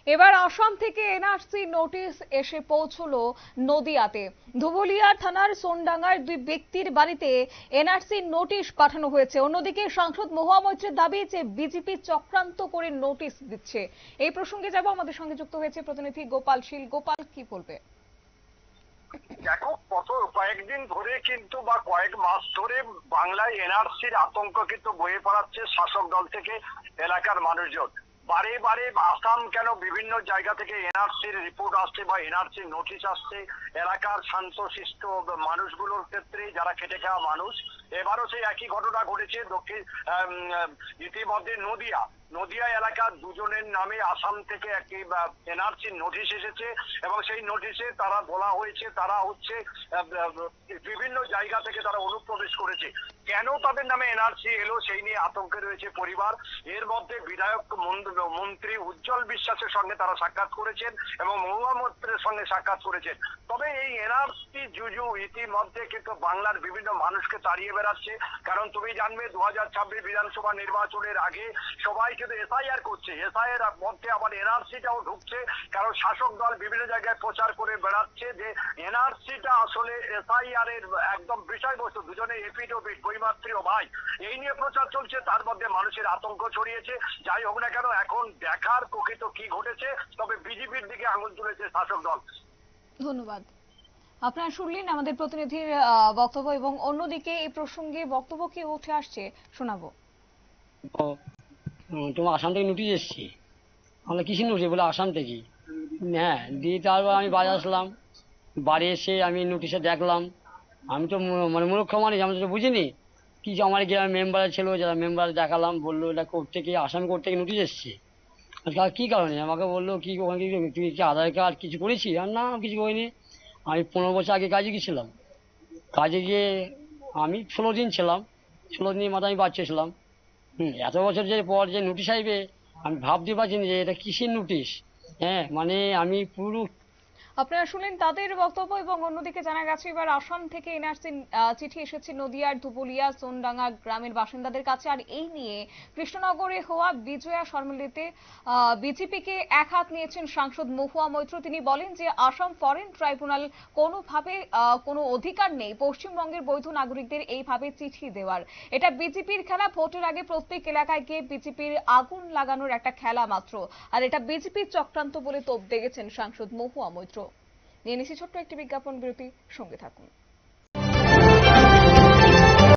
এবার আসাম থেকে NRC notice এসে পৌঁছলো নদিয়াতে। ধুবুলিয়া থানার সোনডাঙ্গার দুই ব্যক্তির বাড়িতে এনআরসি নোটিশ পাঠানো হয়েছে। অন্যদিকে সাংসদ মহুয়া মৈত্রের দাবি যে বিজেপি চক্রান্ত করে নোটিশ দিচ্ছে। এই প্রসঙ্গে যাব, আমাদের সঙ্গে যুক্ত হয়েছে প্রতিনিধি গোপাল শীল। গোপাল, কি বলবে? দেখো, কয়েকদিন ধরে কিন্তু বা কয়েক মাস ধরে বাংলায় এনআরসির আতঙ্ক কিন্তু বয়ে পড়াচ্ছে শাসক দল থেকে এলাকার মানুষজন। বারে বারে আসাম কেন বিভিন্ন জায়গা থেকে এনআরসির রিপোর্ট আসছে বা এনআরসির নোটিশ আসছে এলাকার শান্তশিষ্ট মানুষগুলোর ক্ষেত্রে, যারা খেটে খাওয়া মানুষ। এবারও সেই একই ঘটনা ঘটেছে দক্ষিণ ইতিমধ্যে নদিয়া এলাকার দুজনের নামে আসাম থেকে একটি এনআরসির নোটিশ এসেছে এবং সেই নোটিশে তারা বলা হয়েছে তারা হচ্ছে বিভিন্ন জায়গা থেকে তারা অনুপ্রবেশ করেছে। কেন তাদের নামে এনআরসি এলো সেই নিয়ে আতঙ্কে রয়েছে পরিবার। এর মধ্যে বিধায়ক মন্ত্রী উজ্জ্বল বিশ্বাসের সঙ্গে তারা সাক্ষাৎ করেছেন এবং মহুয়া মৈত্রের সঙ্গে সাক্ষাৎ করেছেন। তবে এই এনআরসি জুজু ইতিমধ্যে কিন্তু বাংলার বিভিন্ন মানুষকে তাড়িয়ে বেড়াচ্ছে। কারণ তুমি জানবে 2026 বিধানসভা নির্বাচনের আগে সবাই কিন্তু এসআইআর করছে, এসআইআর মধ্যে আবার এনআরসিটাও ঢুকছে। কারণ শাসক দল বিভিন্ন জায়গায় প্রচার করে বেড়াচ্ছে যে এনআরসিটা আসলে এসআইআর এর একদম বিষয়বস্তু, দুজনে এপিডোপিট বৈমাত্রী ও ভাই, এই নিয়ে প্রচার চলছে। তার মধ্যে মানুষের আতঙ্ক ছড়িয়েছে। যাই হোক না কেন, এখন দেখার প্রকৃত কি ঘটেছে। তবে বিজেপির দিকে আঙুল তুলেছে শাসক দল। ধন্যবাদ। আপনারা শুনলেন আমাদের প্রতিনিধির বক্তব্য, এবং অন্যদিকে এই প্রসঙ্গে বক্তব্য কি উঠে আসছে শোনাবো। তোমার আসাম থেকে নোটিশ এসছে। আমরা কিসের নোটিশ বলে আসাম থেকে? হ্যাঁ, দিয়ে তারপর আমি বাড়ি আসলাম। বাড়ি এসে আমি নোটিশে দেখলাম। আমি তো মানে মূর্খ মানুষ, আমি তো বুঝিনি কিছু। আমার গ্রামের মেম্বার ছিল, যারা মেম্বার দেখালাম, বললো এটা কোর্ট থেকে, আসাম কোর্ট থেকে নোটিশ এসছে। কি কারণে? আমাকে বললো কি ওখানে তুই কি আধার কার্ড কিছু করেছি? আর না, কিছু করিনি। আমি 15 বছর আগে কাজে গেছিলাম। কাজে গিয়ে আমি 16 দিন ছিলাম। 16 দিনের মাথায় আমি বাচ্চা ছিলাম। এত বছর যে পর যে নোটিশ আসবে, আমি ভাবতে পারছি না যে এটা কিসের নোটিশ। হ্যাঁ, মানে আমি পুরো। আপনারা শুনলেন তাদের বক্তব্য, এবং অন্যদিকে জানা গেছে এবার আসাম থেকে এনআরসি চিঠি এসেছে নদিয়ার ধুবুলিয়া সোনডাঙ্গা গ্রামের বাসিন্দাদের কাছে। আর এই নিয়ে কৃষ্ণনগরে হওয়া বিজয়া সম্মেলনীতে বিজেপিকে একহাত নিয়েছেন সাংসদ মহুয়া মৈত্র। তিনি বলেন যে আসাম ফরেন ট্রাইব্যুনাল কোনোভাবে কোনো অধিকার নেই পশ্চিমবঙ্গের বৈধ নাগরিকদের এইভাবে চিঠি দেওয়ার। এটা বিজেপির খেলা। ভোটের আগে প্রত্যেক এলাকায় গিয়ে বিজেপির আগুন লাগানোর একটা খেলা মাত্র। আর এটা বিজেপির চক্রান্ত বলে তোপ দেখেছেন সাংসদ মহুয়া মৈত্র। নিয়ে নিচ্ছি ছোট্ট একটি বিজ্ঞাপন বিরতি, সঙ্গে থাকুন।